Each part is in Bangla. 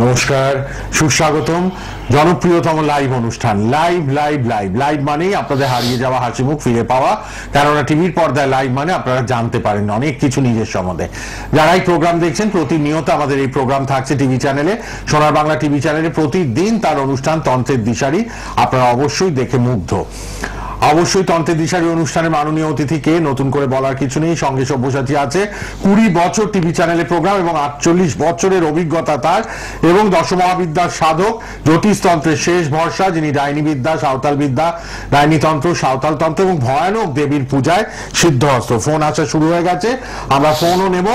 নমস্কার, সুস্বাগতম জনপ্রিয়তম লাইভ অনুষ্ঠান লাইভ লাইভ লাইভ লাইভ মানেই আপনাদের হারিয়ে যাওয়া হাসি মুখ ফিরে পাওয়া। কেননা টিভির পর্দায় লাইভ মানে আপনারা জানতে পারেন অনেক কিছু নিজের সম্বন্ধে। যারা এই প্রোগ্রাম দেখছেন, প্রতিনিয়ত আমাদের এই প্রোগ্রাম থাকছে টিভি চ্যানেলে, সোনার বাংলা টিভি চ্যানেলে প্রতিদিন তার অনুষ্ঠান তন্ত্রের দিশারি। আপনারা অবশ্যই দেখে মুগ্ধ। অবশ্যই তন্ত্রের দিশারি অনুষ্ঠানে মাননীয় অতিথিকে নতুন করে বলার কিছু নেই। সঙ্গে সব্যসাচী আছে, 20 বছর টিভি চ্যানেলে প্রোগ্রাম এবং 48 বছরের অভিজ্ঞতা তার, এবং দশমহাবিদ্যার সাধক, জ্যোতিষতন্ত্রের শেষ ভরসা, যিনি ডাইনি বিদ্যা, সাঁওতাল বিদ্যা, ডাইনিতন্ত্র, সাঁওতাল তন্ত্র এবং ভয়ানক দেবীর পূজায় সিদ্ধহস্ত। ফোন আসা শুরু হয়ে গেছে, আমরা ফোনও নেব,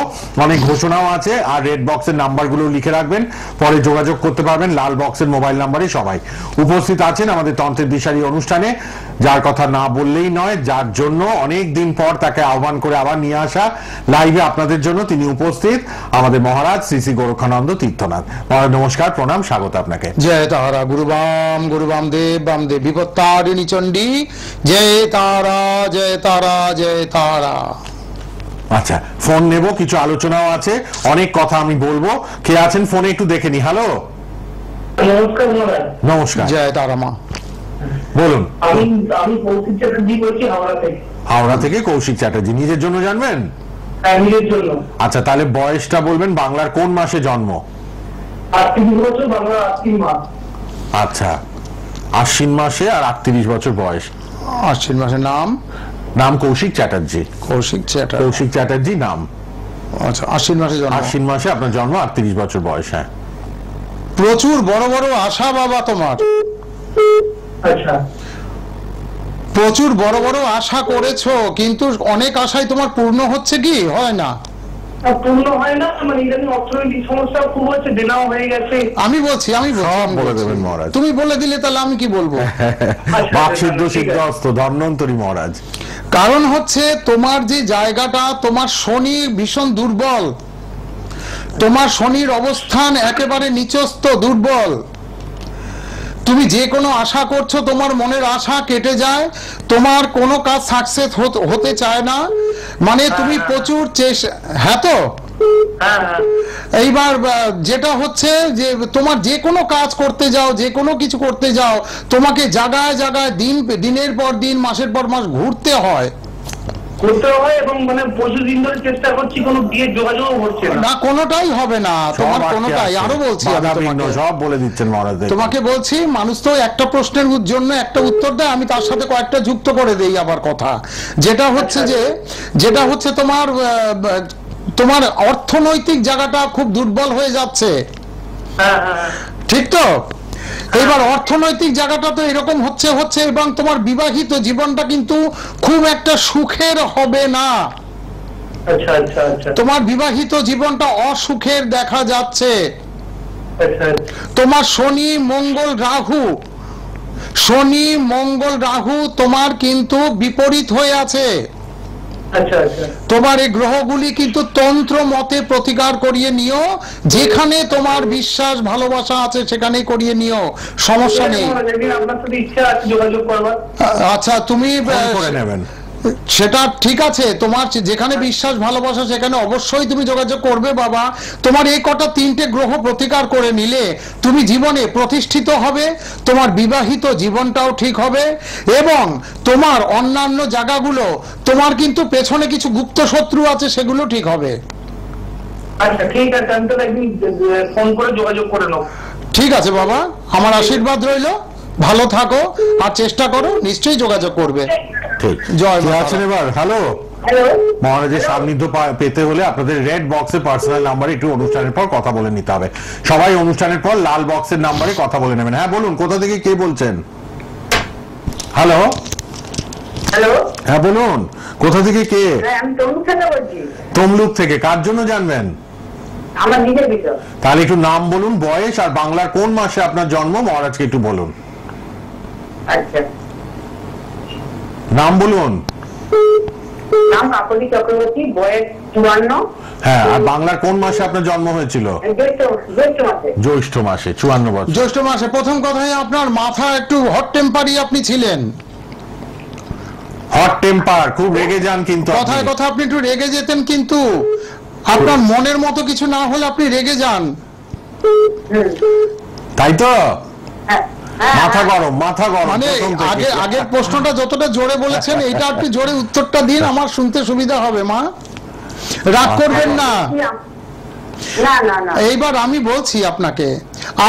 অনেক ঘোষণাও আছে। আর রেড বক্সের নাম্বারগুলো লিখে রাখবেন, পরে যোগাযোগ করতে পারবেন লাল বক্সের মোবাইল নাম্বারে। সবাই উপস্থিত আছেন আমাদের তন্ত্রের দিশারি অনুষ্ঠানে, যার কথা না বললেই নয়, যার জন্য অনেক দিন পর তাকে আহ্বান করে আবার নিয়ে আসা লাইভে আপনাদের জন্য। তিনি উপস্থিত আমাদের মহারাজ শ্রী শ্রী গোরক্ষানন্দ তীর্থনাথ। মহারাজ নমস্কার, প্রণাম, স্বাগত আপনাকে। জয় তারা গুরুবাম গুরুবাম দেব বামদেব বিপত্তারিণী চণ্ডী, জয় তারা জয় তারা জয় তারা। আচ্ছা, ফোন নেব, কিছু আলোচনাও আছে, অনেক কথা আমি বলবো। কে আছেন ফোনে একটু দেখে নি। হ্যালো, নমস্কার মহারাজ। নমস্কার, জয় তারা মা, বলুন। আমি কৌশিক চ্যাটার্জি বলছি, হাওড়া থেকে। হাওড়া থেকে কৌশিক চ্যাটার্জি, নিজের জন্য জানবেন? ফ্যামিলির জন্য। আচ্ছা, তাহলে বয়সটা বলবেন, বাংলার কোন মাসে জন্ম? 38 বছর, বাংলার আশ্বিন মাস। আচ্ছা, আশ্বিন মাসে, আর 38 বছর বয়স। আশ্বিন মাসের নাম? নাম কৌশিক চ্যাটার্জি। কৌশিক চ্যাটার্জি, কৌশিক চ্যাটার্জি নাম। আচ্ছা, আশ্বিন মাসে জন্ম। আশ্বিন মাসে আপনার জন্ম, 38 বছর বয়স। হ্যাঁ, প্রচুর বড় বড় আশা বাবা তোমার। আচ্ছা, প্রচুর বড় বড় আশা করেছো, কিন্তু অনেক আশাই তোমার পূর্ণ হচ্ছে কি হয় না? পূর্ণ হয় না, মানে ইদানিং অর্থনৈতিক সমস্যা খুব হচ্ছে, দেনাও হয়ে গেছে। আমি বলছি সব বলে দেবেন মহারাজ। তুমি বলে দিলে তাহলে আমি কি বলবো? বাক সিদ্ধ সিদ্ধ অস্ত ধন্বন্তরী মহারাজ। কারণ হচ্ছে তোমার যে জায়গাটা, তোমার শনি ভীষণ দুর্বল, তোমার শনির অবস্থান একেবারে নিচস্থ, দুর্বল। তুমি যে কোনো আশা করছো, তোমার মনের আশা কেটে যায়, তোমার কোনো কাজ সাকসেস হতে চায় না, মানে তুমি প্রচুর হ্যাঁ তো এইবার যেটা হচ্ছে যে তোমার যে কোনো কাজ করতে যাও, যে কোনো কিছু করতে যাও, তোমাকে জায়গায় জায়গায় দিনের পর দিন, মাসের পর মাস ঘুরতে হয় এবং মানে প্রচুরদিন ধরে চেষ্টা করছি, কোনো বিয়ের যোগাযোগও হচ্ছে না, কোনোটাই হবে না তোমার, কোনোটাই। আরো বলছি, সব বলে দিচ্ছেন মহারাজ। তোমাকে বলছি, মানুষ তো একটা প্রশ্নের জন্য একটা উত্তর দেয়, আমি তার সাথে কয়েকটা যুক্ত করে দেই আবার কথা। যেটা হচ্ছে তোমার অর্থনৈতিক জায়গাটা খুব দুর্বল হয়ে যাচ্ছে, ঠিক তো? এবার অর্থনৈতিক জায়গাটা তো এরকম হচ্ছে এবং তোমার বিবাহিত জীবনটা কিন্তু খুব একটা সুখের হবে না। আচ্ছা আচ্ছা আচ্ছা, তোমার বিবাহিত জীবনটা অসুখের দেখা যাচ্ছে। তোমার শনি মঙ্গল রাহু তোমার কিন্তু বিপরীত হয়ে আছে। তোমার এই গ্রহগুলি কিন্তু তন্ত্র মতে প্রতিকার করিয়ে নিও, যেখানে তোমার বিশ্বাস ভালোবাসা আছে সেখানেই করিয়ে নিও, সমস্যা নেই। আচ্ছা, তুমি করে নেবেন, সেটা ঠিক আছে, তোমার যেখানে বিশ্বাস ভালোবাসা সেখানে অবশ্যই তুমি যোগাযোগ করবে বাবা। তোমার এই কটা 3টে গ্রহ প্রতিকার করে নিলে তুমি জীবনে প্রতিষ্ঠিত হবে, তোমার বিবাহিত জীবনটাও ঠিক হবে, এবং তোমার অন্যান্য জায়গাগুলো, তোমার কিন্তু পেছনে কিছু গুপ্ত শত্রু আছে, সেগুলো ঠিক হবে। আচ্ছা ঠিক আছে, আমি তো একদিন ফোন করে যোগাযোগ করে নেব। ঠিক আছে বাবা, আমার আশীর্বাদ রইল, ভালো থাকো আর চেষ্টা করো, নিশ্চয়ই যোগাযোগ করবে। ঠিক, জয় আছেন এবার। হ্যালো, মহারাজের সান্নিধ্য পেতে হলে আপনাদের রেড বক্সের পার্সোনাল নাম্বারে একটু অনুষ্ঠানের পর কথা বলে নিতে হবে। সবাই অনুষ্ঠানের পর লাল বক্সের নাম্বারে কথা বলে নেবেন। হ্যাঁ বলুন, কোথা থেকে কে বলছেন? হ্যালো, হ্যাঁ বলুন, কোথা থেকে কে? তমলুক থেকে। কার জন্য জানবেন? আমার নিজের বিষয়। তাহলে একটু নাম বলুন, বয়স, আর বাংলার কোন মাসে আপনার জন্ম, মহারাজকে একটু বলুন। আচ্ছা, নাম বলুন। নাম কাকলি চক্রবর্তী, বয়স 54। হ্যাঁ, আর বাংলার কোন মাসে আপনার জন্ম হয়েছিল? জ্যৈষ্ঠ মাসে, 54 বছর। জ্যৈষ্ঠ মাসে। প্রথম কথাই আপনার মাথা একটু হট টেম্পারই আপনি ছিলেন। হট টেম্পার, খুব রেগে যান, কিন্তু কথায় কথা আপনি একটু রেগে যেতেন, কিন্তু আপনার মনের মতো কিছু না হলে আপনি রেগে যান। তাই তো? হ্যাঁ, মাথা গরম, মাথা গরম মানে প্রথম থেকে। আগের প্রশ্নটা যতটা জোরে বলেছেন এইটা একটু জোরে উত্তরটা দিন, আমার শুনতে সুবিধা হবে। মা রাগ করবেন না। না না না, এইবার আমি বলছি আপনাকে,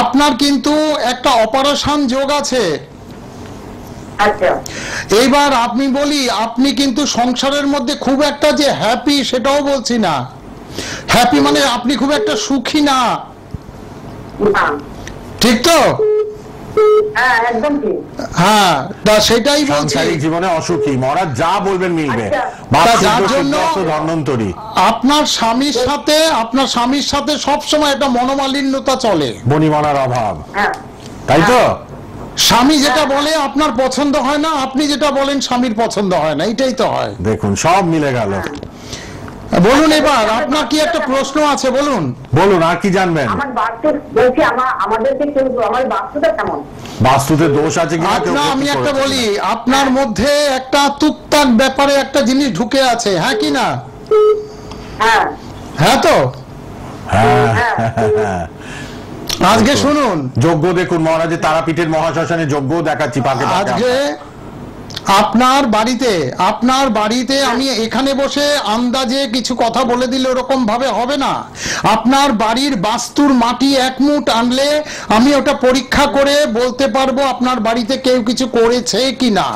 আপনার কিন্তু একটা অপারেশন যোগ আছে। আচ্ছা এইবার আপনি বলি, আপনি কিন্তু সংসারের মধ্যে খুব একটা যে হ্যাপি সেটাও বলছি না। হ্যাপি মানে আপনি খুব একটা সুখী না, না, ঠিক তো? হ্যাঁ একদম ঠিক। হ্যাঁ, তা সেটাই বলছি। সাংসারিক জীবনে অসুখী, মহারাজ যা বলবেন মিলবে। আচ্ছা। বাৎসল্য, যার জন্য- সিদ্ধার্থ, ধন্বন্তরী। আপনার স্বামীর সাথে সবসময় একটা মনোমালিন্যতা চলে। বনিবনার অভাব, হ্যাঁ তাই তো? স্বামী যেটা বলে আপনার পছন্দ হয় না, আপনি যেটা বলেন স্বামীর পছন্দ হয় না, এটাই তো হয়। দেখুন সব মিলে গেল। বলুন, এবার আপনার কি একটা প্রশ্ন আছে, বলুন। বলুন আর কি জানবেন? আমার বাস্তু বলছি, আমাদেরকে কেউ, আমার বাস্তুটা কেমন? বাস্তুতে দোষ আছে কিনা কেউ আপনার, আমি ক্ষতি একটা করেছে বলি, কিনা? আপনার মধ্যে একটা তুকতাক ব্যাপারে একটা জিনিস ঢুকে আছে, হ্যাঁ কি না? হ্যাঁ হ্যাঁ তো? হ্যাঁ, হ্যাঁ। হ্যাঁ। আজকে শুনুন, যজ্ঞ দেখুন, মহারাজের তারাপীঠের মহাশ্মশানে যজ্ঞ দেখাচ্ছি পাকে পাকে। আজকে আপনার বাড়িতে আমি এখানে বসে আন্দাজে কিছু কথা বলে দিলে ওরকম ভাবে হবে না। আপনার বাড়ির বাস্তুর মাটি এক মুঠ আনলে আমি ওটা পরীক্ষা করে বলতে পারবো আপনার বাড়িতে কেউ কিছু করেছে কিনা।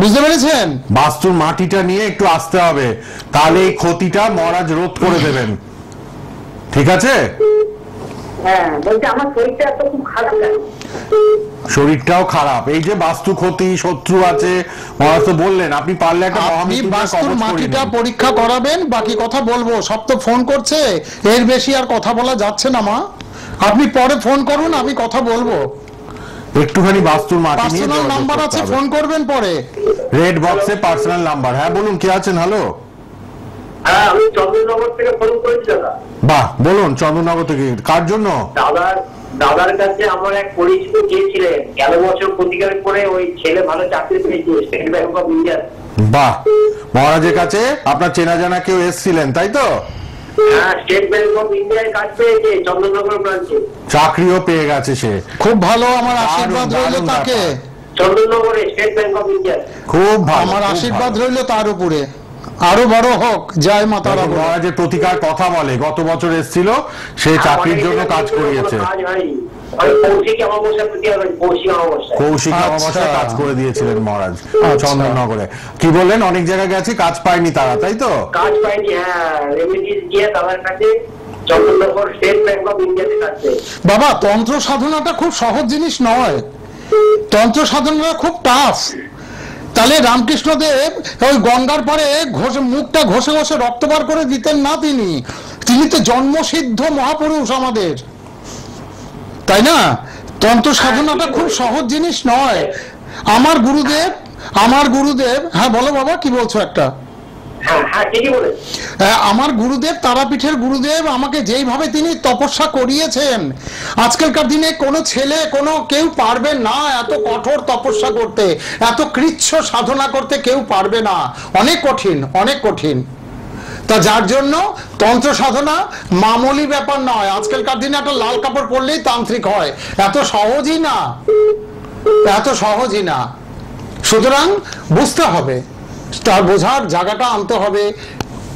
বুঝতে পেরেছেন? বাস্তুর মাটিটা নিয়ে একটু আসতে হবে, তাহলে এই ক্ষতিটা মহারাজ রোধ করে দেবেন। ঠিক আছে? হ্যাঁ, বলছি আমার শরীরটা এত খুব খারাপ লাগে। শরীরটাও খারাপ, এই যে বাস্তু ক্ষতি, শত্রু আছে, মহারাজ তো বললেন। আপনি পারলে একটা আপনি মহামৃত্যুঞ্জয় বাস্তুর কবচ করে মাটিটা নিন। পরীক্ষা করাবেন, বাকি কথা বলবো। সব তো ফোন করছে, এর বেশি আর কথা বলা যাচ্ছে না। মা, আপনি পরে ফোন করুন, আমি কথা বলবো। একটুখানি বাস্তুর মাটি নিয়ে পার্সোনাল নাম্বার আছে, ফোন করবেন পরে। রেড বক্সে পার্সোনাল নাম্বার। হ্যাঁ বলুন, কে আছেন? হ্যালো, হ্যাঁ, আমি চন্দ্রনগর থেকে ফোন করেছি দাদা। বাহ, বলুন চন্দ্রনগর থেকে কার জন্য? দাদার কাছে আমার এক পরিচিত গিয়েছিলেন, গেল বছর প্রতিকার করে ওই ছেলে ভালো চাকরি পেয়েছে স্টেট ব্যাংক অফ ইন্ডিয়া। বাহ, মহারাজের কাছে আপনার চেনা জানা কেউ এসেছিলেন তাই তো? হ্যাঁ, স্টেট ব্যাংক অফ ইন্ডিয়ায় কাজ পেয়েছে চন্দ্রনগর ব্রাঞ্চে। চাকরিও পেয়ে গেছে সে, খুব ভালো, আমার আশীর্বাদ রইল দারুণ তাকে। ব্যাপার। চন্দ্রনগরে স্টেট ব্যাংক অফ ইন্ডিয়া। খুব ভালো, আমার খুব আশীর্বাদ ভালো। রইল তার উপরে, আরো বড় হোক, জয় মা তারা। দেখুন, মহারাজের প্রতিকার কথা বলে, গত বছর এসেছিল, সে চাকরির জন্য কাজ করিয়েছে। কাজ হয়নি, ওই কৌশিক অমাবস্যা প্রতিকার হয়েছে, কৌশিক অমাবস্যা। কৌশিক আচ্ছা। অমাবস্যায় কাজ করে দিয়েছিলেন মহারাজ আচ্ছা। চন্দননগরে। কি বললেন, অনেক জায়গায় গেছি, কাজ পায়নি তারা, তাই তো? কাজ পাইনি, হ্যাঁ, রেমিডিস গিয়ে দাদার কাছে চন্দ্রনগর স্টেট ব্যাংক অফ ইন্ডিয়াতে কাজ পেয়েছে। বাবা, তন্ত্র সাধনাটা খুব সহজ জিনিস নয়, তন্ত্র সাধনাটা খুব টাফ। তাহলে রামকৃষ্ণদেব ওই গঙ্গার পরে মুখটা ঘষে ঘষে রক্ত বার করে দিতেন না। তিনি তো জন্মসিদ্ধ মহাপুরুষ আমাদের, তাই না? তন্ত্র সাধনাটা খুব সহজ জিনিস নয়। আমার গুরুদেব, হ্যাঁ বলো বাবা, কি বলছো একটা? হ্যাঁ হ্যাঁ, ঠিকই বলে। আমার গুরুদেব, তারাপীঠের গুরুদেব, আমাকে যেইভাবে তিনি তপস্যা করিয়েছেন, আজকালকার দিনে কোনো ছেলে, কেউ পারবে না এত কঠোর তপস্যা করতে, এত কৃচ্ছ সাধনা করতে কেউ পারবে না। অনেক কঠিন, অনেক কঠিন। তা যার জন্য তন্ত্র সাধনা মামুলি ব্যাপার নয়। আজকালকার দিনে একটা লাল কাপড় পরলেই তান্ত্রিক হয়, এত সহজই না, এত সহজই না। সুতরাং বুঝতে হবে, তার বোঝার জায়গাটা আনতে হবে,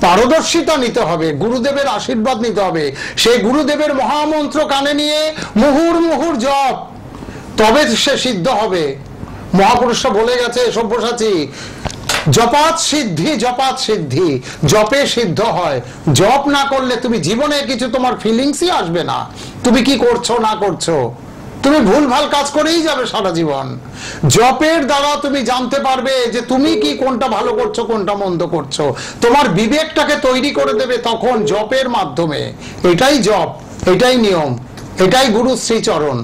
পারদর্শিতা নিতে হবে, গুরুদেবের আশীর্বাদ নিতে হবে। সেই গুরুদেবের মহামন্ত্র কানে নিয়ে মুহুর মুহুর জপ, তবে সে সিদ্ধ হবে। মহাপুরুষরা বলে গেছে, সব্যসাচী, জপাত সিদ্ধি, জপাত সিদ্ধি, জপে সিদ্ধ হয়। জপ না করলে তুমি জীবনে কিছু, তোমার ফিলিংসই আসবে না, তুমি কি করছো না করছো। তুমি ভুলভাল কাজ করেই যাবে সারা জীবন। জপের দ্বারা তুমি জানতে পারবে যে তুমি কি, কোনটা ভালো করছো, কোনটা মন্দ করছো। তোমার বিবেকটাকে তৈরি করে দেবে তখন জপের মাধ্যমে। এটাই জপ, এটাই নিয়ম, এটাই গুরু শ্রীচরণ।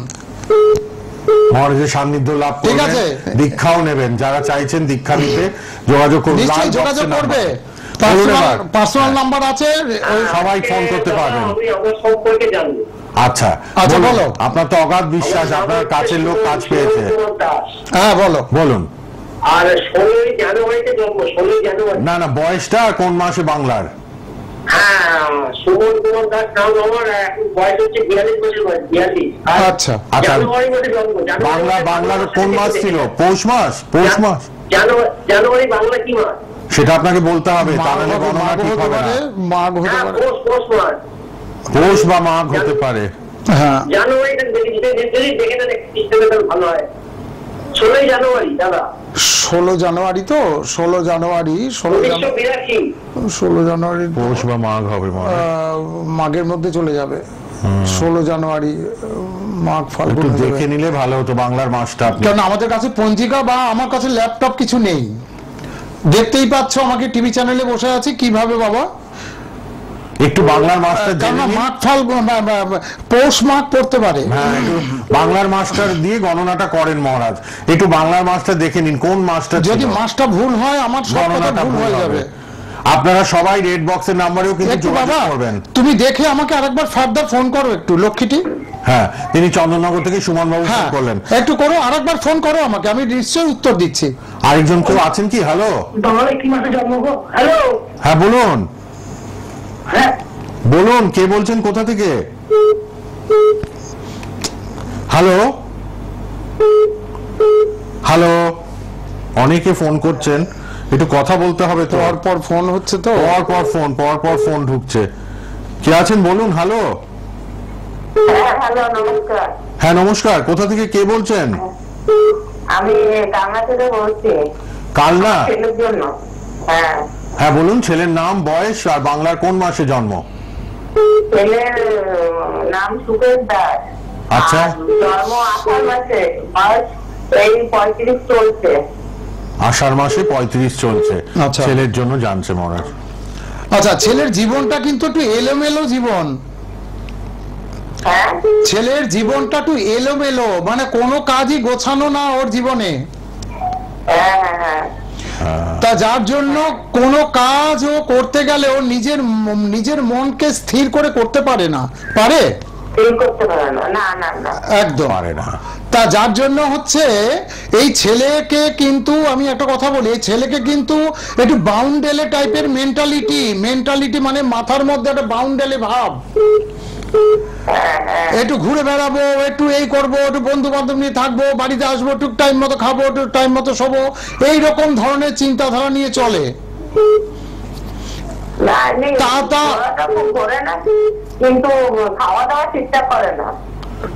মহারাজের সান্নিধ্য লাভ ঠিক করবেন, আছে। দীক্ষাও নেবেন। যারা চাইছেন দীক্ষা নিতে যোগাযোগ করুন, নিশ্চয়ই যোগাযোগ করবে। বলুন এবার। পার্সোনাল নাম্বার আছে, সবাই ফোন করতে পারবেন। আমি আমার সম্পর্কে জানবো। আচ্ছা আচ্ছা, বলুন। বলো। আপনার তো অগাধ বিশ্বাস, আপনার কাছের লোক কাজ পেয়েছে। হ্যাঁ বলো। বলুন। আর 16ই জানুয়ারিতে জন্ম, 16ই জানুয়ারি। না না, বয়সটা কোন মাসে বাংলার? হ্যাঁ, সুমন কুমার দাস নাম আমার, এখন বয়স হচ্ছে 42 বছর বয়স, 42। আচ্ছা আচ্ছা, জানুয়ারি মাসে জন্ম। বাংলার কোন মাস ছিল? পৌষ মাস? পৌষ মাস? জানুয়ারি বাংলা কি মাস? সেটা আপনাকে বলতে হবে, তাহলে গণনা ঠিক হবে না। মাঘ হতে হ্যাঁ, পারে, পৌষ মাস। পৌষ বা মাঘ হতে পারে। হ্যাঁ জানুয়ারিটা যদি দেখে না সিস্টেমে তাহলে ভালো হয়। 16 জানুয়ারি দাদা, 16 জানুয়ারি তো, 16 জানুয়ারি 1982। জানুয়ারি পৌষ বা মাঘ হবে মনে হয়। মাঘের মধ্যে চলে যাবে। 16 জানুয়ারি মাঘ ফাল্গুন একটু হয়ে যাবে। দেখে নিলে ভালো হতো বাংলার মাসটা আপনি। কারণ আমাদের কাছে পঞ্জিকা বা আমার কাছে ল্যাপটপ কিছু নেই, দেখতেই পাচ্ছ আমাকে টিভি চ্যানেলে বসে আছি কিভাবে বাবা। একটু বাংলার মাসটা জেনে কেননা নিন। মাঘ ফাল্গুন পৌষ মাঘ পড়তে পারে। হ্যাঁ, একটু বাংলার মাসটা দিয়ে গণনাটা করেন মহারাজ। একটু বাংলার মাসটা দেখে নিন কোন মাসটা ছিল। যদি মাসটা ভুল হয় আমার সব কথা গণনাটা ভুল হয়ে যাবে। আপনারা সবাই রেড বক্সের নাম্বারেও কিন্তু একটু যোগাযোগ বাবা করবেন। তুমি দেখে আমাকে আরেকবার ফার্দার ফোন করো একটু, লক্ষ্মীটি। হ্যাঁ, তিনি চন্দননগর থেকে সুমন বাবু ফোন হ্যাঁ করলেন। একটু করো, আরেকবার ফোন করো আমাকে, আমি নিশ্চয়ই উত্তর দিচ্ছি। আরেকজন কেউ আছেন কি? হ্যালো, বাংলা কি মাসে জন্ম গো? হ্যালো, হ্যাঁ বলুন, হ্যাঁ বলুন কে বলছেন, কোথা থেকে? হ্যালো, হ্যালো, অনেকে ফোন করছেন, একটু কথা বলতে হবে তো। পর ফোন হচ্ছে তো, পর ফোন ঢুকছে। কে আছেন বলুন। হ্যালো, হ্যালো নমস্কার, হ্যাঁ নমস্কার, কোথা থেকে কে বলছেন? আমি কালনা থেকে বলছি কালনা? ছেলের জন্য। হ্যাঁ, হ্যাঁ বলুন, ছেলের নাম, বয়স আর বাংলার কোন মাসে জন্ম? ছেলের নাম সুকেশ দাস। আচ্ছা। আর জন্ম আষাঢ় মাসে, বয়স এই 35 চলছে। আষাঢ় মাসে 35 চলছে। আচ্ছা। ছেলের জন্য জানছে মহারাজ। আচ্ছা ছেলের জীবনটা কিন্তু একটু এলোমেলো জীবন, হ্যাঁ ছেলের জীবনটা একটু এলোমেলো, মানে কোনো কাজই গোছানো না ওর জীবনে। হ্যাঁ হ্যাঁ, তা যার জন্য কোনো কাজ ও করতে গেলে ও নিজের মনকে স্থির করে করতে পারে না। পারে? ঠিক করতে পারে না, না না না। একদম পারে না। তা যার জন্য হচ্ছে এই ছেলেকে কিন্তু আমি একটা কথা বলি, এই ছেলেকে কিন্তু একটু বাউন্ডেলে টাইপের মেন্টালিটি মানে মাথার মধ্যে একটা বাউন্ডেলে ভাব, একটু ঘুরে বেড়াবো, একটু এই করবো, একটু বন্ধু বান্ধব নিয়ে থাকবো, বাড়িতে আসবো, একটু টাইম মতো খাবো, একটু টাইম মতো শোবো, এইরকম ধরনের চিন্তাধারা নিয়ে চলে। না, এমনি তা- পড়াটা খুব করে না, কিন্তু খাওয়া দাওয়া ঠিকঠাক করে না।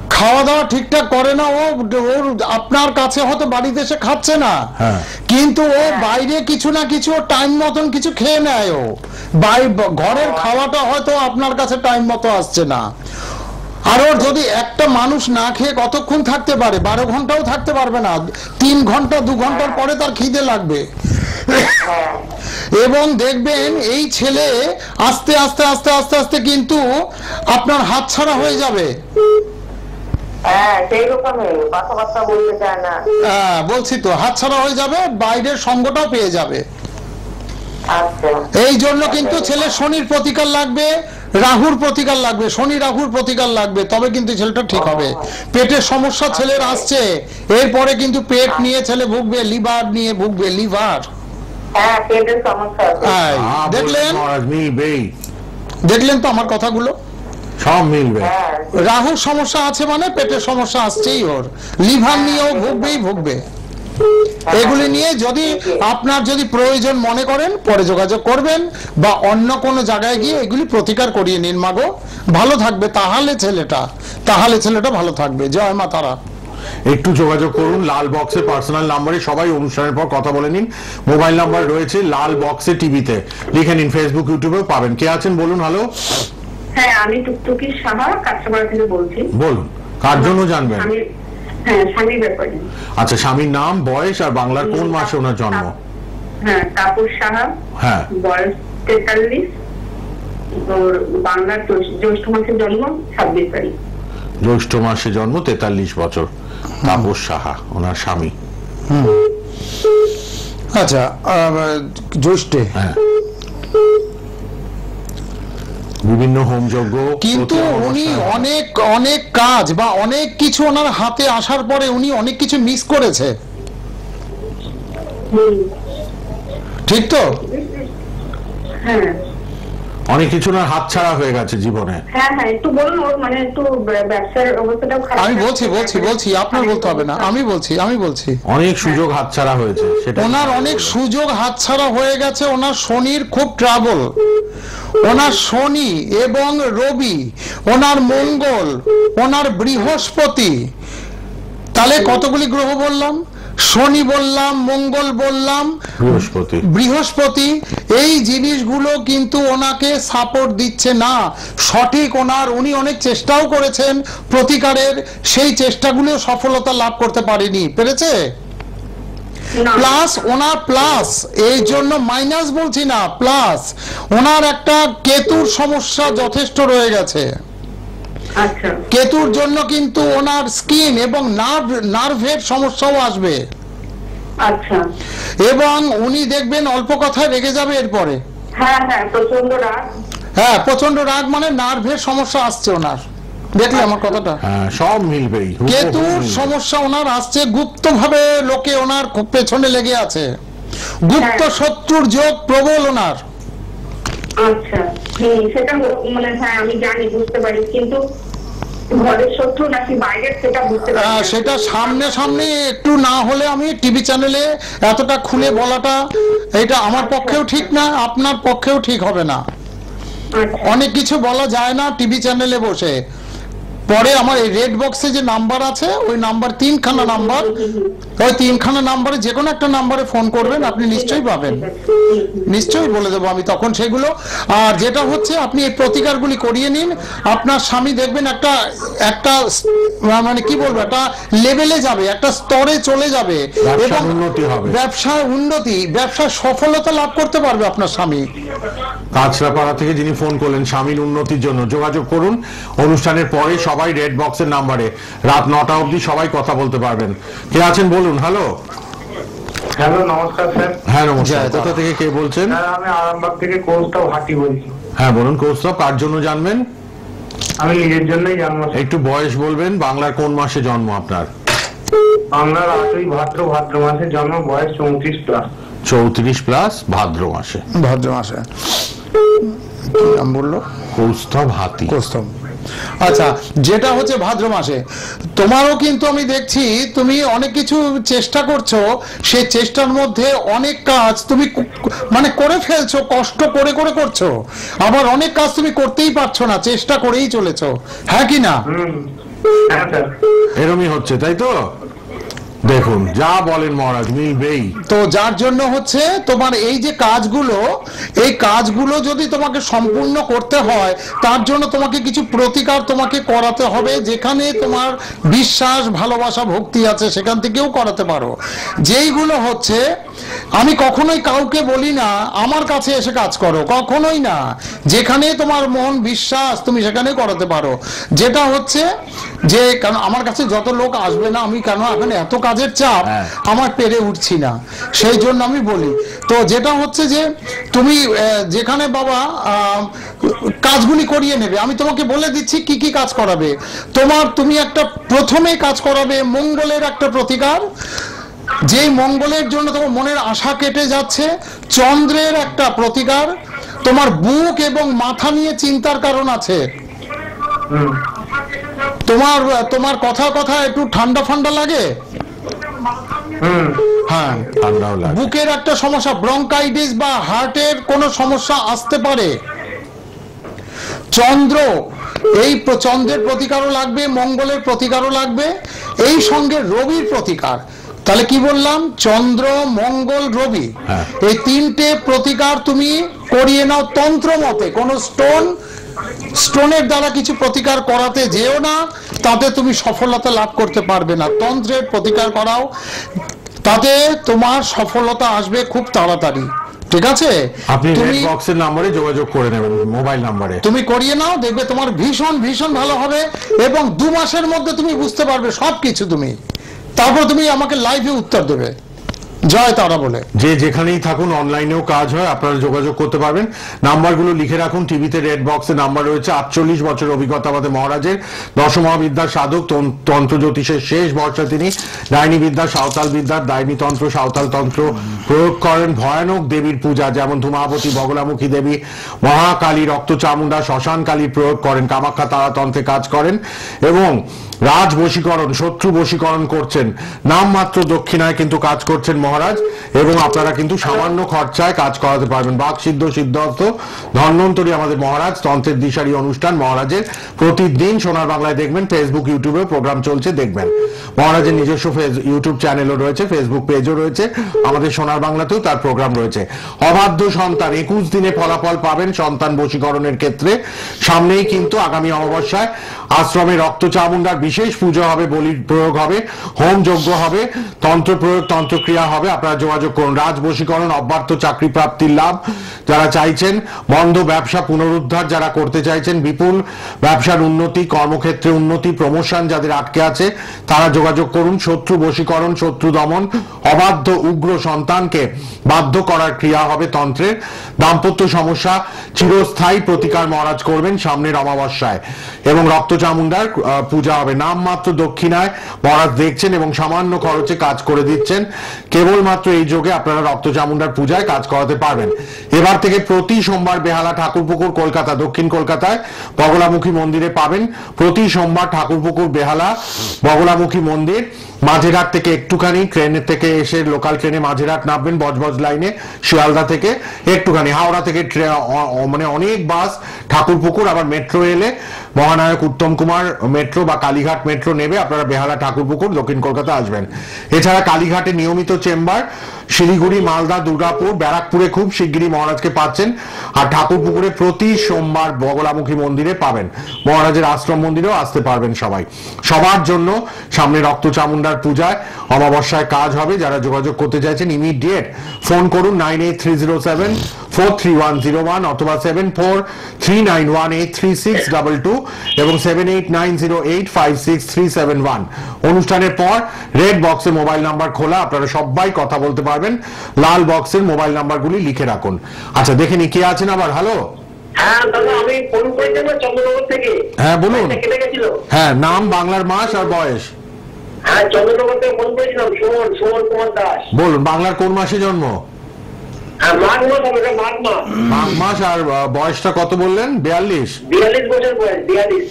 খাওয়া দাওয়া ঠিকঠাক করে না, ওর আপনার কাছে হয়তো বাড়িতে এসে খাচ্ছে না, হ্যাঁ। কিন্তু ও বাইরে কিছু না কিছু টাইম মতন কিছু খেয়ে নেয়। ও ঘরের খাওয়াটা হয়তো আপনার কাছে টাইম মতো আসছে না। আর ওর যদি একটা মানুষ না খেয়ে কতক্ষণ থাকতে পারে? 12 ঘন্টাও থাকতে পারবে না, 3 ঘন্টা 2 ঘন্টার পরে তার খিদে লাগবে। হ্যাঁ এবং দেখবেন এই ছেলে আস্তে আস্তে আস্তে আস্তে আস্তে কিন্তু আপনার হাতছাড়া হয়ে যাবে। হ্যাঁ, সেই রকমই কথাবার্তা বলতে চায় না। হ্যাঁ বলছি তো, হাতছাড়া হয়ে যাবে, বাইরের সঙ্গটাও পেয়ে যাবে। আচ্ছা, এই জন্য কিন্তু ছেলে শনির প্রতিকার লাগবে, রাহুর প্রতিকার লাগবে, শনি রাহুর প্রতিকার লাগবে, তবে কিন্তু ছেলেটা ঠিক হবে। পেটের সমস্যা ছেলের আসছে, এরপরে কিন্তু পেট নিয়ে ছেলে ভুগবে, লিভার নিয়ে ভুগবে, লিভার। হ্যাঁ পেটের সমস্যা আছে। দেখলেন? মহারাজ মিলবেই, দেখলেন তো আমার কথাগুলো? সব মিলবে। হ্যাঁ রাহুর সমস্যা আছে মানে পেটের সমস্যা আসছেই ওর, লিভার নিয়েও ভুগবে। এগুলি নিয়ে যদি আপনার যদি প্রয়োজন মনে করেন পরে যোগাযোগ করবেন, বা অন্য কোনো জায়গায় গিয়ে এগুলি প্রতিকার করিয়ে নিন। মাগো ভালো থাকবে, তাহলে ছেলেটা ভালো থাকবে। জয় মা তারা। একটু যোগাযোগ করুন লাল বক্সে, পার্সোনাল নাম্বারে সবাই অনুষ্ঠানের পর কথা বলে নিন। মোবাইল নাম্বার রয়েছে লাল বক্সে, টিভিতে লিখে নিন, ফেসবুক ইউটিউবেও পাবেন। কে আছেন বলুন। হ্যালো, হ্যাঁ আমি টুকটুকি সাহা কাঁচরাপাড়া থেকে বলছি। বলুন কার জন্য জানবেন? হ্যাঁ স্বামীর ব্যাপারে। আচ্ছা, স্বামীর নাম, বয়স আর বাংলার কোন মাসে ওনার জন্ম? হ্যাঁ তাপস সাহা, হ্যাঁ, বয়স 43, ওর বাংলার জ্যৈষ্ঠ মাসের জন্ম 26 তারিখ। জ্যৈষ্ঠ মাসে জন্ম, 43 বছর। তাপস সাহা ওনার স্বামী। আচ্ছা, জ্যৈষ্ঠে। হ্যাঁ, বিভিন্ন হোমযজ্ঞ, কিন্তু উনি অনেক কাজ বা অনেক কিছু ওনার হাতে আসার পরে উনি অনেক কিছু মিস করেছে, ঠিক তো? হ্যাঁ অনেক কিছু না হাতছাড়া হয়ে গেছে জীবনে। হ্যাঁ হ্যাঁ, একটু বলুন ওর মানে একটু ব্যবসার অবস্থাটাও খারাপ। আমি বলছি আপনার বলতে হবে না, আমি বলছি অনেক সুযোগ হাতছাড়া হয়েছে, সেটা ওনার অনেক সুযোগ হাতছাড়া হয়ে গেছে। ওনার শনির খুব ট্রাবল, ওনার শনি এবং রবি, ওনার মঙ্গল, ওনার বৃহস্পতি, তাহলে কতগুলি গ্রহ বললাম? শনি বললাম, মঙ্গল বললাম, বৃহস্পতি। এই জিনিসগুলো কিন্তু ওনাকে সাপোর্ট দিচ্ছে না সঠিক। উনি অনেক চেষ্টাও করেছেন প্রতিকারের, সেই চেষ্টাগুলো সফলতা লাভ করতে পেরেছে। প্লাস এই জন্য মাইনাস বলছি না, প্লাস ওনার একটা কেতুর সমস্যা যথেষ্ট রয়ে গেছে। আচ্ছা, কেতুর জন্য কিন্তু ওনার স্কিন এবং নার্ভের সমস্যাও আসবে। আচ্ছা, এবং উনি দেখবেন অল্প কথায় রেগে যাবে এরপরে। হ্যাঁ হ্যাঁ, প্রচন্ড রাগ। হ্যাঁ, প্রচন্ড রাগ মানে নার্ভের সমস্যা আসছে ওনার, দেখলে আমার কথাটা? হ্যাঁ, সব মিলবেই। কেতুর সমস্যা ওনার আসছে, গুপ্ত ভাবে লোকে ওনার খুব পেছনে লেগে আছে, গুপ্ত শত্রুর যোগ প্রবল ওনার। আচ্ছা, সেটা মানে হ্যাঁ আমি জানি, বুঝতে পারি, কিন্তু ঘরের শত্রু নাকি বাইরের সেটা বুঝতে পারি। সেটা সামনে একটু না হলে আমি টিভি চ্যানেলে এতটা খুলে বলাটা এটা আমার পক্ষেও ঠিক না, আপনার পক্ষেও ঠিক হবে না। অনেক কিছু বলা যায় না টিভি চ্যানেলে বসে। পরে আমার এই রেড বক্সে যে নাম্বার আছে, ওই নাম্বার 3খানা নাম্বার, ওই 3খানা নাম্বারে যে কোনো একটা নাম্বারে ফোন করবেন, আপনি নিশ্চয়ই পাবেন, নিশ্চয়ই বলে দেবো আমি তখন সেগুলো। আর যেটা হচ্ছে আপনি এই প্রতিকারগুলি করিয়ে নিন, আপনার স্বামী দেখবেন একটা মানে কি বলবো, একটা লেভেলে যাবে, একটা স্তরে চলে যাবে এবং ব্যবসার উন্নতি, ব্যবসার সফলতা লাভ করতে পারবে আপনার স্বামী। কাঁচরাপাড়া থেকে যিনি ফোন করলেন স্বামীর উন্নতির জন্য, যোগাযোগ করুন। অনুষ্ঠানের পরে সবাই রেড বক্সের নাম্বারে রাত 9টা অবধি সবাই কথা বলতে পারবেন। কে আছেন বলুন? হ্যালো। হ্যালো, নমস্কার স্যার। হ্যাঁ নমস্কার, কোথা থেকে কে বলছেন? আমি আরামবাগ থেকে কৌস্তব হাটি বলছি। হ্যাঁ বলুন কৌস্তব, কার জন্য জানবেন? আমি নিজের জন্যই জানবো। একটু বয়স বলবেন, বাংলার কোন মাসে জন্ম আপনার? বাংলার 8ই ভাদ্র মাসে জন্ম, বয়স 34+। 34+ ভাদ্র মাসে। কি নাম বললো? কৌস্তব হাতি। কৌস্তব, আচ্ছা। যেটা হচ্ছে ভাদ্র মাসে, তোমারও কিন্তু আমি দেখছি তুমি অনেক কিছু চেষ্টা করছো, সেই চেষ্টার মধ্যে অনেক কাজ তুমি মানে করে ফেলছো, কষ্ট করে করছো, আবার অনেক কাজ তুমি করতেই পারছো না, চেষ্টা করেই চলেছো, হ্যাঁ কি না? এরমই হচ্ছে, তাই তো? দেখুন যা বলেন মহারাজ, মিলবেই। তো যার জন্য হচ্ছে তোমার এই যে কাজগুলো, এই কাজগুলো যদি তোমাকে সম্পূর্ণ করতে হয়, তার জন্য তোমাকে কিছু প্রতিকার তোমাকে করাতে হবে। যেখানে তোমার বিশ্বাস, ভালোবাসা, ভক্তি আছে, সেখান থেকেও করাতে পারো। যেইগুলো হচ্ছে, আমি কখনোই কাউকে বলি না আমার কাছে এসে কাজ করো, কখনোই না। যেখানে তোমার মন বিশ্বাস, তুমি সেখানে করাতে পারো। যেটা হচ্ছে যে, কারণ আমার কাছে যত লোক আসবে না, আমি কেন এখন এত কাজের চাপ আমার পেরে উঠছি না, সেই জন্য আমি বলি। তো যেটা হচ্ছে যে তুমি যেখানে বাবা কাজগুলি করিয়ে নেবে, আমি তোমাকে বলে দিচ্ছি কি কি কাজ করাবে। তুমি একটা প্রথমে কাজ করাবে মঙ্গলের একটা প্রতিকার, যেই মঙ্গলের জন্য তোমার মনের আশা কেটে যাচ্ছে। চন্দ্রের একটা প্রতিকার, তোমার বুক এবং মাথা নিয়ে চিন্তার কারণ আছে, তোমার কথা একটু ঠান্ডা লাগে, হ্যাঁ বুকের একটা সমস্যা, ব্রঙ্কাইটিস বা হার্টের কোনো সমস্যা আসতে পারে। চন্দ্রের প্রতিকারও লাগবে, মঙ্গলের প্রতিকারও লাগবে, এই সঙ্গে রবির প্রতিকার। তাহলে কি বললাম? চন্দ্র, মঙ্গল, রবি, এই 3টে প্রতিকার তুমি করিয়ে নাও তন্ত্র মতে। কোন স্টোনের দ্বারা কিছু প্রতিকার করাতে যেও না, তাতে তুমি সফলতা লাভ করতে পারবে না। তন্ত্রের প্রতিকার করাও, তাতে তোমার সফলতা আসবে খুব তাড়াতাড়ি। ঠিক আছে, আপনি রেড বক্সের নম্বরে যোগাযোগ করে নেবেন, মোবাইল নম্বরে তুমি করিয়ে নাও, দেখবে তোমার ভীষণ ভালো হবে। এবং 2 মাসের মধ্যে তুমি বুঝতে পারবে সবকিছু। তারপর তুমি আমাকে লাইভে উত্তর দেবে, জয় তারা বলে। যে যেখানেই থাকুন, অনলাইনেও কাজ হয়, আপনারা যোগাযোগ করতে পারবেন। নাম্বারগুলো লিখে রাখুন, টিভিতে রেড বক্সে নাম্বার রয়েছে। 48 বছর অভিজ্ঞতা আমাদের মহারাজের, দশমহাবিদ্যার সাধক, তন্ত্র জ্যোতিষের শেষ ভরসা তিনি। ডাইনি বিদ্যা, সাঁওতাল বিদ্যার ডাইনি তন্ত্র, সাঁওতাল তন্ত্র প্রয়োগ করেন। ভয়ানক দেবীর পূজা যেমন ধূমাবতী, বগলামুখী দেবী, মহাকালী, রক্ত চামুন্ডা, শ্মশান কালী প্রয়োগ করেন। কামাখ্যা তারাতন্ত্রে কাজ করেন এবং রাজ বশীকরণ, শত্রু বশীকরণ করছেন। নামমাত্র দক্ষিণায় কিন্তু কাজ করছেন মহারাজ, এবং আপনারা কিন্তু সামান্য খরচায় কাজ করাতে পারবেন। বাক সিদ্ধ, সিদ্ধার্থ, ধন্বন্তরী আমাদের মহারাজ, তন্ত্রের দিশারি অনুষ্ঠান মহারাজের প্রতিদিন সোনার বাংলায় দেখবেন। ফেসবুক, ইউটিউবে প্রোগ্রাম চলছে, দেখবেন। মহারাজের নিজস্ব ইউটিউব চ্যানেলও রয়েছে, ফেসবুক পেজও রয়েছে, আমাদের সোনার বাংলাতেও তার প্রোগ্রাম রয়েছে। অবাধ্য সন্তান, 21 দিনে ফলাফল পাবেন সন্তান বশীকরণের ক্ষেত্রে। সামনেই কিন্তু আগামী অমাবস্যায় আশ্রমে রক্ত চামুন্ডার বিশেষ পুজো হবে, বলির প্রয়োগ হবে, হোম যজ্ঞ হবে, তন্ত্র প্রয়োগ, তন্ত্রক্রিয়া হবে। আপনারা যোগাযোগ করুন। রাজ বশীকরণ, অব্যর্থ চাকরি প্রাপ্তির লাভ যারা চাইছেন, বন্ধ ব্যবসা পুনরুদ্ধার যারা করতে চাইছেন, বিপুল ব্যবসার উন্নতি, কর্মক্ষেত্রে উন্নতি, প্রমোশন যাদের আটকে আছে তারা যোগাযোগ করুন। শত্রু বশীকরণ, শত্রু দমন, অবাধ্য উগ্র সন্তানকে বাধ্য করার ক্রিয়া হবে তন্ত্রের। দাম্পত্য সমস্যা চিরস্থায়ী প্রতিকার মহারাজ করবেন সামনের অমাবস্যায়, এবং রক্ত চামুন্ডার পূজা হবে। নামমাত্র দক্ষিণায় মহারাজ দেখছেন এবং সামান্য খরচে কাজ করে দিচ্ছেন। কেবলমাত্র এই যোগে আপনারা রক্ত চামুন্ডার পূজায় কাজ করাতে পারবেন। এবার থেকে প্রতি সোমবার বেহালা ঠাকুরপুকুর, কলকাতা, দক্ষিণ কলকাতায় বগলামুখী মন্দিরে পাবেন। প্রতি সোমবার ঠাকুরপুকুর, বেহালা, বগলামুখী মন্দির। মাঝেরহাট থেকে একটুখানি ট্রেনের থেকে এসে লোকাল ট্রেনে মাঝেরহাট নামবেন, বজবজ লাইনে শিয়ালদা থেকে একটুখানি, হাওড়া থেকে মানে অনেক বাস ঠাকুরপুকুর, আবার মেট্রো এলে মহানায়ক উত্তম কুমার মেট্রো বা কালীঘাট মেট্রো নেবে আপনারা বেহালা ঠাকুরপুকুর দক্ষিণ কলকাতা আসবেন। এছাড়া কালীঘাটে নিয়মিত চেম্বার, শিলিগুড়ি, মালদা, দুর্গাপুর, ব্যারাকপুরে খুব শিগগিরই মহারাজকে পাচ্ছেন। আর ঠাকুরপুকুরে প্রতি সোমবার বগলামুখী মন্দিরে পাবেন। মহারাজের আশ্রম মন্দিরেও আসতে পারবেন সবাই। সবার জন্য সামনে রক্ত চামুন্ডার পূজায় অমাবস্যায় কাজ হবে। যারা যোগাযোগ করতে চাইছেন ইমিডিয়েট ফোন করুন 9830743101 অথবা 7439183622 এবং 7890856371। অনুষ্ঠানের পর রেড বক্সে মোবাইল নাম্বার খোলা, আপনারা সবাই কথা বলতে পারবেন। লাল বক্সের মোবাইল নাম্বারগুলি লিখে রাখুন। আচ্ছা, দেখে নি কে আছেন আবার। হ্যালো, হ্যাঁ দাদা, আমি ফোন করেছিলাম চন্দ্রনগর থেকে। হ্যাঁ বলুন। কেটে গেছিল। হ্যাঁ, নাম, বাংলার মাস আর বয়স। হ্যাঁ, চন্দ্রনগর থেকে ফোন করেছিলাম, সুমন কুমার দাস। বলুন, বাংলার কোন মাসে জন্ম? হ্যাঁ, মাঘ মাস হবে, মাঘ মাস। মাঘ মাস। আর বয়সটা কত বললেন? 42 বছর বয়স, 42।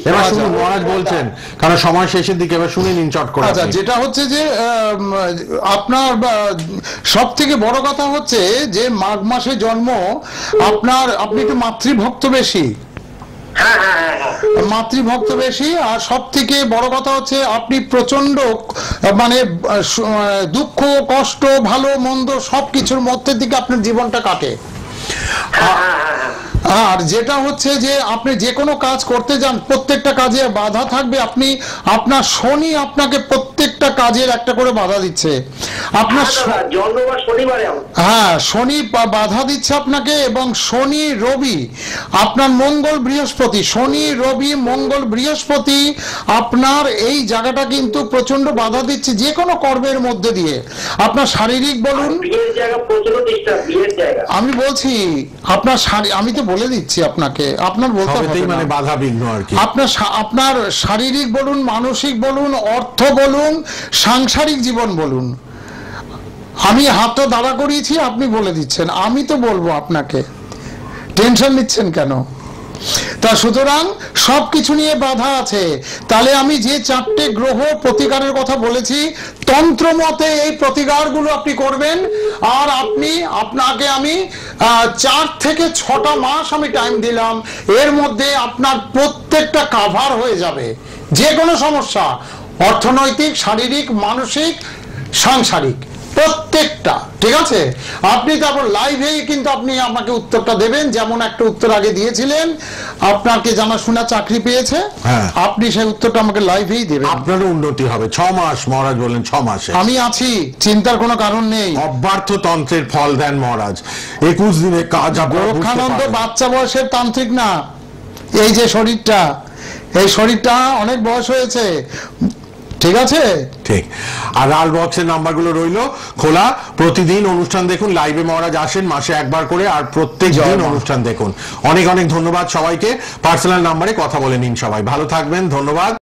এবার শুনুন মহারাজ বলছেন, কারণ সময় শেষের দিকে, এবার শুনে নিন চট করে। আচ্ছা, যেটা হচ্ছে যে আপনার সব থেকে বড় কথা হচ্ছে যে মাঘ মাসে জন্ম আপনার, আপনি একটু মাতৃভক্ত বেশি, মাতৃভক্ত বেশি। আর সব থেকে বড় কথা হচ্ছে আপনি প্রচন্ড মানে দুঃখ কষ্ট ভালো মন্দ সবকিছুর মধ্যে থেকে আপনার জীবনটা কাটে। আর যেটা হচ্ছে যে আপনি যে কোনো কাজ করতে যান প্রত্যেকটা কাজে বাধা থাকবে। আপনি আপনার শনি আপনাকে প্রত্যেকটা কাজের একটা করে বাধা দিচ্ছে। আপনার হ্যাঁ, শনি বাধা দিচ্ছে আপনাকে, এবং শনি রবি আপনার মঙ্গল বৃহস্পতি, শনি রবি মঙ্গল বৃহস্পতি আপনার এই জায়গাটা কিন্তু প্রচন্ড বাধা দিচ্ছে যে কোনো কর্মের মধ্যে দিয়ে। আপনার শারীরিক বলুন, আমি বলছি আপনার আমি তো বলে দিচ্ছি আপনাকে, আপনার বলতে হবে মানে বাধা বিঘ্ন আর কি। আপনার শারীরিক বলুন, মানসিক বলুন, অর্থ বলুন, সাংসারিক জীবন বলুন। আমি হাত দাঁড়া করিয়েছি, আপনি বলে দিচ্ছেন, আমি তো বলবো আপনাকে, টেনশন নিচ্ছেন কেন? তা সুতরাং সবকিছু নিয়ে বাধা আছে। তাহলে আমি যে 4টে গ্রহ প্রতিকারের কথা বলেছি, তন্ত্র মতে এই প্রতিকারগুলো আপনি করবেন। আর আপনাকে আমি 4 থেকে 6টা মাস আমি টাইম দিলাম, এর মধ্যে আপনার প্রত্যেকটা কাভার হয়ে যাবে যে কোনো সমস্যা, অর্থনৈতিক, শারীরিক, মানসিক, সাংসারিক, প্রত্যেকটা। ঠিক আছে, আপনি তারপর লাইভেই কিন্তু আপনি আমাকে উত্তরটা দেবেন। যেমন একটা উত্তর আগে দিয়েছিলেন, আপনাকে জানাশোনা চাকরি পেয়েছে, আপনি সেই উত্তরটা আমাকে লাইভেই দেবেন। আপনারও উন্নতি হবে। 6 মাস মহারাজ বললেন, 6 মাসে আমি আছি, চিন্তার কোনো কারণ নেই। অব্যর্থ তন্ত্রের ফল দেন মহারাজ। 21 দিনে কাজ। গোরক্ষানন্দ বাচ্চা বয়সের তান্ত্রিক না, এই যে শরীরটা, এই শরীরটা অনেক বয়স হয়েছে। ঠিক আছে? ঠিক। আর লাল বক্সের নাম্বারগুলো রইলো খোলা, প্রতিদিন অনুষ্ঠান দেখুন, লাইভে মহারাজ আসেন মাসে একবার করে, আর প্রত্যেক দিন অনুষ্ঠান দেখুন। অনেক অনেক ধন্যবাদ সবাইকে। পার্সোনাল নাম্বারে কথা বলে নিন সবাই। ভালো থাকবেন, ধন্যবাদ।